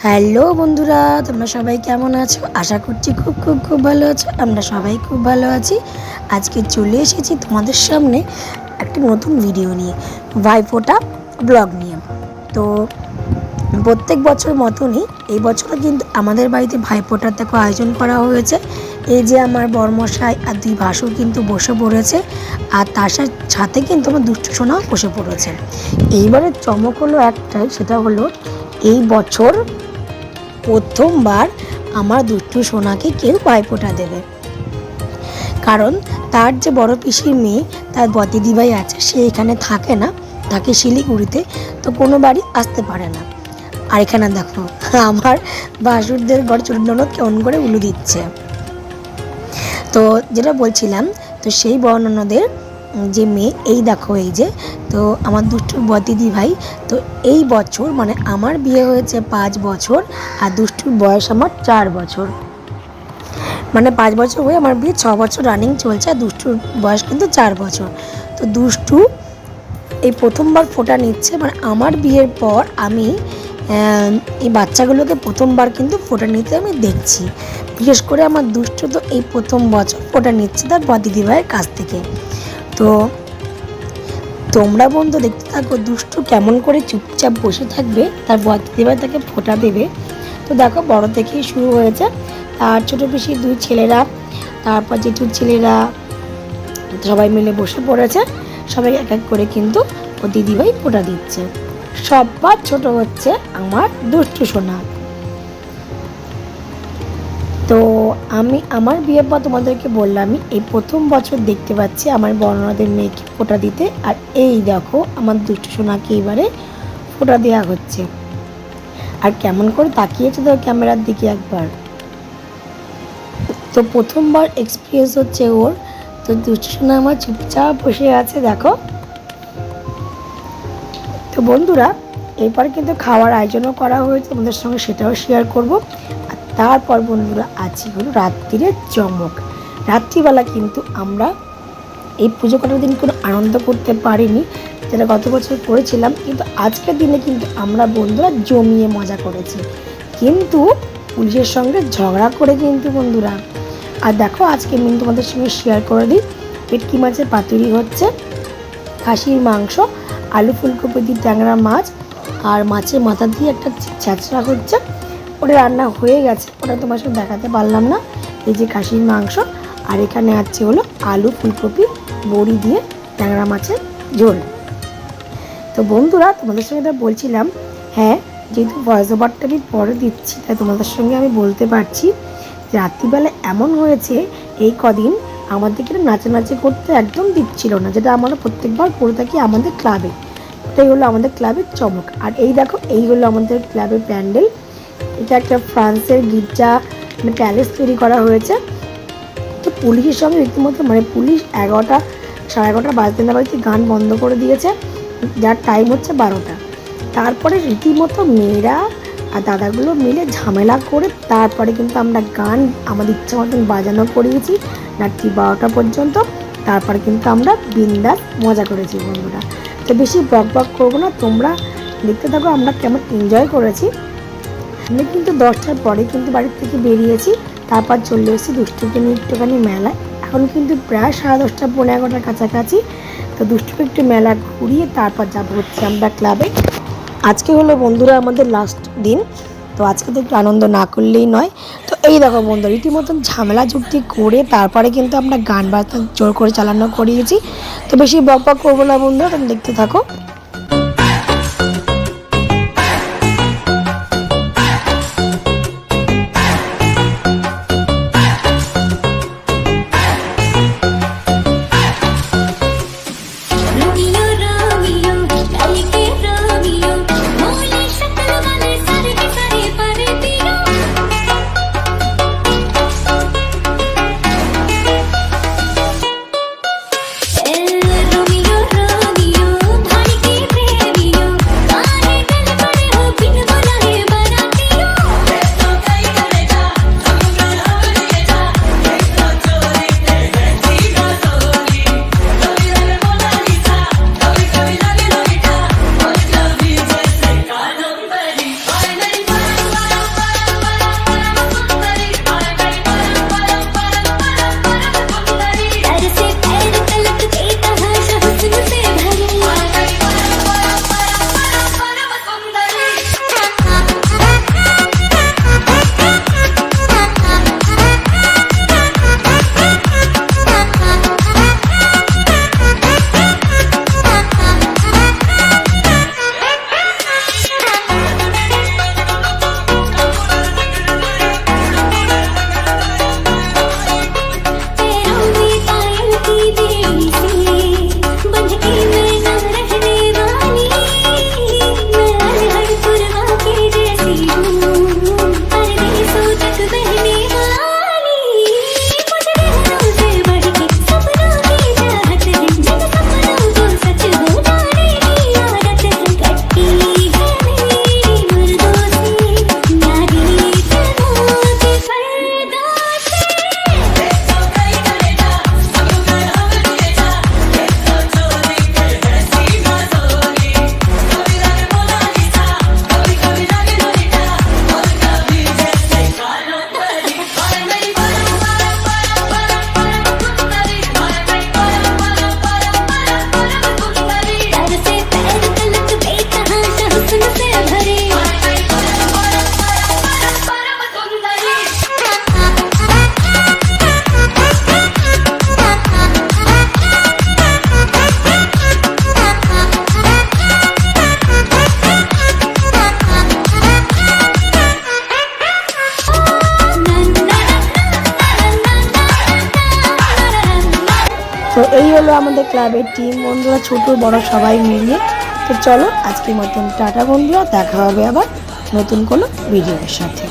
Hello বন্ধুরা, তোমরা সবাই কেমন আছো? আশা করছি খুব খুব খুব ভালো আছো। আমরা সবাই খুব ভালো আছি। আজকে চলে এসেছি তোমাদের সামনে একটা নতুন ভিডিও নিয়ে, ভাইফোঁটা ব্লগ নিয়ে। তো প্রত্যেক বছর মতনই এই বছরও কিন্তু আমাদের বাড়িতে ভাইফোঁটার দেখো আয়োজন করা হয়েছে। এই যে আমার বরমশাই আর দুই ভাসুর কিন্তু বসে পড়েছে, আর তার সাথে কিন্তু আমার দুষ্টু সোনাও বসে পড়েছে। এইবারের চমক হলো একটাই, সেটা হলো এই বছর প্রথমবার আমার দুষ্টু সোনাকে কেউ ভাইফোঁটা দেবে। কারণ তার যে বড় পিসির মেয়ে, তার দিদিভাই আছে, সে এখানে থাকে না, থাকে শিলিগুড়িতে, তো কোনো বাড়ি আসতে পারে না। আর এখানে দেখো আমার ভাসুরদের ঘর ছোট ননদ কেমন করে উলু দিচ্ছে। তো যেটা বলছিলাম, তো সেই বড় ননদের যে মেয়ে, এই দেখো এই যে, তো আমার দুষ্টুর দিদি ভাই, তো এই বছর মানে আমার বিয়ে হয়েছে 5 বছর আর দুষ্টুর বয়স আমার 4 বছর, মানে 5 বছর হয়ে আমার বিয়ে 6 বছর রানিং চলছে, আর দুষ্টুর বয়স কিন্তু 4 বছর। তো দুষ্টু এই প্রথমবার ফোঁটা নিচ্ছে, মানে আমার বিয়ের পর আমি এই বাচ্চাগুলোকে প্রথমবার কিন্তু ফোঁটা নিতে আমি দেখছি। বিশেষ করে আমার দুষ্টু তো এই প্রথম বছর ফোঁটা নিচ্ছে তার দিদিভাইয়ের কাছ থেকে। তো তোমরা বন্ধু দেখতে থাকো দুষ্টু কেমন করে চুপচাপ বসে থাকবে, তার দিদিভাই তাকে ফোঁটা দেবে। তো দেখো বড় থেকেই শুরু হয়েছে, আর ছোটো পিসির 2 ছেলেরা, তারপর জেঠুর ছেলেরা সবাই মিলে বসে পড়েছে। সবাই এক এক করে কিন্তু ও দিদিভাই ফোঁটা দিচ্ছে। সবার ছোট হচ্ছে আমার দুষ্টু সোনা। তো আমি আমার বিয়ের পর তোমাদেরকে বললাম, এই প্রথম বছর দেখতে পাচ্ছি আমার বর্ণনাদের মেয়েকে ফোঁটা দিতে। আর এই দেখো আমার দুষ্টু সোনাকে এবারে ফোঁটা দেওয়া হচ্ছে। আর কেমন করে তাকিয়েছে তো ক্যামেরার দিকে একবার। তো প্রথমবার এক্সপিরিয়েন্স হচ্ছে ওর। তো দুষ্টু সোনা আমার চুপচাপ বসে আছে দেখো। তো বন্ধুরা, এরপর কিন্তু খাওয়ার আয়োজনও করা হয়েছে, তোমাদের সঙ্গে সেটাও শেয়ার করব। আর তারপর বন্ধুরা আছে হলো রাত্রিরের চমক। রাত্রিবেলা কিন্তু আমরা এই পুজো করার দিন কোনো আনন্দ করতে পারিনি, যেটা গত বছর করেছিলাম, কিন্তু আজকের দিনে কিন্তু আমরা বন্ধুরা জমিয়ে মজা করেছি, কিন্তু পুলিশের সঙ্গে ঝগড়া করে কিন্তু বন্ধুরা। আর দেখো আজকে মেনু তোমাদের সঙ্গে শেয়ার করে দিই। ভেটকি মাছের পাতুরি হচ্ছে, খাসির মাংস, আলু ফুলকপি দিয়ে ট্যাংরা মাছ, আর মাছের মাথা দিয়ে একটা ছ্যাঁচড়া হচ্ছে। ওটা রান্না হয়ে গেছে, ওটা তোমার সঙ্গে দেখাতে পারলাম না। এই যে খাসির মাংস, আর এখানে আছে হলো আলু ফুলকপি বড়ি দিয়ে ট্যাংরা মাছের ঝোল। তো বন্ধুরা তোমাদের সঙ্গে এটা বলছিলাম, হ্যাঁ যেহেতু ভয়েস ওভারটা আমি পরে দিচ্ছি, তাই তোমাদের সঙ্গে আমি বলতে পারছি রাত্রিবেলা এমন হয়েছে এই কদিন আমাদেরকে নাচানাচি করতে একদম দিচ্ছিল না, যেটা আমরা প্রত্যেকবার করে থাকি আমাদের ক্লাবে। এটাই হলো আমাদের ক্লাবের চমক। আর এই দেখো, এই হলো আমাদের ক্লাবের প্যান্ডেল। এটা একটা ফ্রান্সের গির্জা মানে প্যালেস তৈরি করা হয়েছে। তো পুলিশের সঙ্গে রীতিমতো মানে পুলিশ 11টা 11:30 বাজতে না বাজতে গান বন্ধ করে দিয়েছে, যার টাইম হচ্ছে 12টা। তারপরে রীতিমতো মেয়েরা আর দাদাগুলো মিলে ঝামেলা করে তারপরে কিন্তু আমরা গান আমাদের ইচ্ছা মতন বাজানো করিয়েছি রাত্রি 12টা পর্যন্ত। তারপরে কিন্তু আমরা বিন্দাস মজা করেছি বন্ধুরা। তো বেশি বক বক করবো না, তোমরা দেখতে থাকো আমরা কেমন এনজয় করেছি। আমি কিন্তু 10টার পরে কিন্তু বাড়ির থেকে বেরিয়েছি, তারপর চলে এসেছি দুষ্টুকে নিয়ে একটুখানি মেলায়। এখন কিন্তু প্রায় 10:30 পৌনে 11টার কাছাকাছি। তো দুষ্টুকে একটু মেলা ঘুরিয়ে তারপর যাবো হচ্ছে আমরা ক্লাবে। আজকে হলো বন্ধুরা আমাদের লাস্ট দিন, তো আজকে তো একটু আনন্দ না করলেই নয়। তো এই দেখো বন্ধুরা রীতিমতন ঝামেলা যুক্তি করে তারপরে কিন্তু আমরা গান বাজনা জোর করে চালানো করিয়েছি। তো বেশি বক বক করবো না বন্ধুরা, তুমি দেখতে থাকো। रोमियो रोमियो भाई के আমাদের ক্লাবের টিম বন্ধুরা, ছোট বড় সবাই মিলিয়ে। তো চলো আজকের মতন টাটা বন্ধুরা, দেখা হবে আবার নতুন কোনো ভিডিওর সাথে।